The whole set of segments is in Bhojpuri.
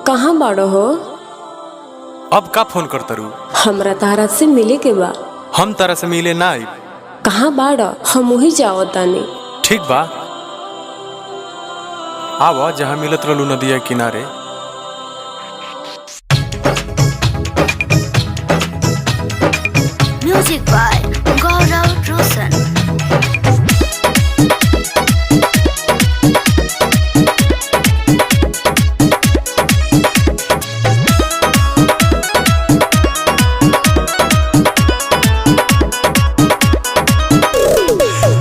कहाँ बाड़ो हो? अब का फोन कर तरु? हमरा तारा से मिले के बा। हम तारा से मिले ना आइब। कहाँ बाड़ा? हम वही जाओ तानी। ठीक बा, आवा जहाँ मिलत रहलू नदिया किनारे। म्यूजिक बाय गौरव रोशन।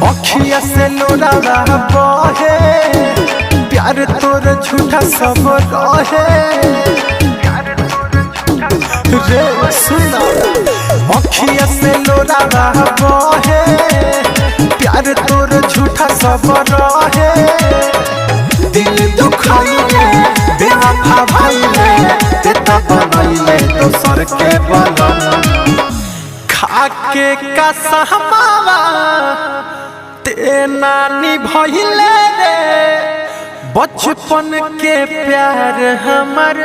अखिया से लोरावा बहे, प्यार तोर झूठा सब रहे रे सुना। अखिया से लोरावा बहे, प्यार तोर झूठा सब रहे। दिल दुखाइले बेवफा भइले, तेता बनइले दोसर के बलम। खाके का सहमावा ते नानी भइले रे, बचपन के प्यार हमर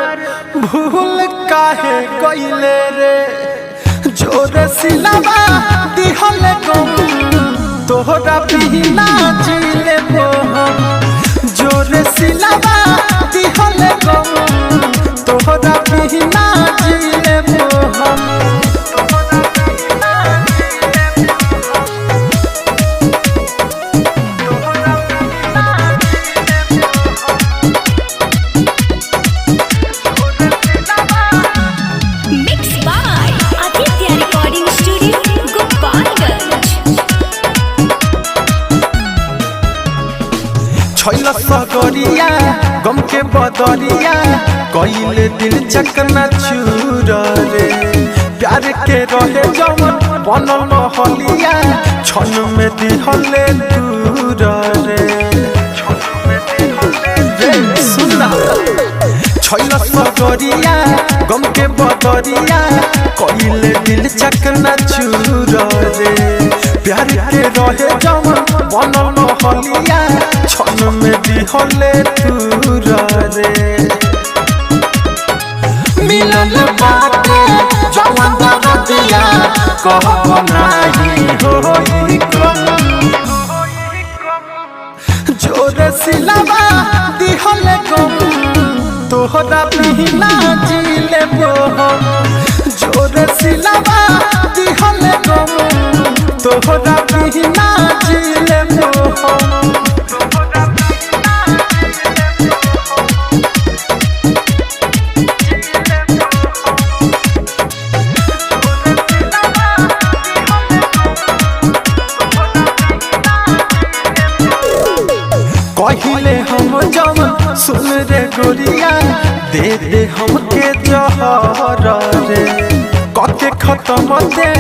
भूल काहे गइले रे। जोर सिलावा दिहल गम, तोहरा बिना जीले हम। जोर सिलावा दिहल गम, तोहरा बिना जीले हम। छैला सगरिया गम के बदरिया, कइले दिल चकना चूर रे। प्यार के रहे जवन बनल महलिया, छन में दिहले दूर रे। सुना छैला सगरिया गम के बदरिया, कइले दिल चकना चूर रे। प्यार के रहे जवन बनल महलिया, छन में दिहले दूर रे। मिलन बाटे जवन दरदिया, कहब नाही होई कम। जोर सिलावा दिहले गम, तोहरा बिना जीले हम। जोर सिलावा दिहले गम, तोहरा बिना जीले हम। कहिले हम जवन सुन रे गोरिया, दे दे हमके जहर रे। कके खत्म दे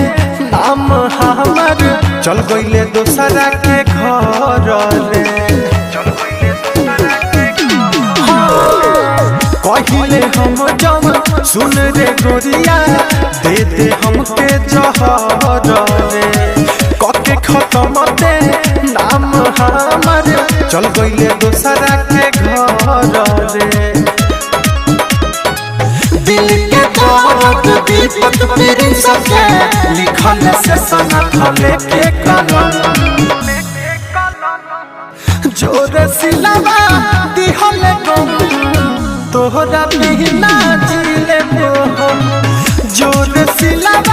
नाम हमर, चल गइले दोसरा के घर रे। कहिले हम जवन सुन रे गोरिया, दे दे हमके जहर रे। कके खत्म दे नाम हमर, चल गइले दोसरा के घर रे। दिल के दर्द दीपक प्रिंस के, लिखल से सनत लेके कलम। जोर सिलावा दिहल गम, तोहरा बिना जीले हम। जोर सिलावा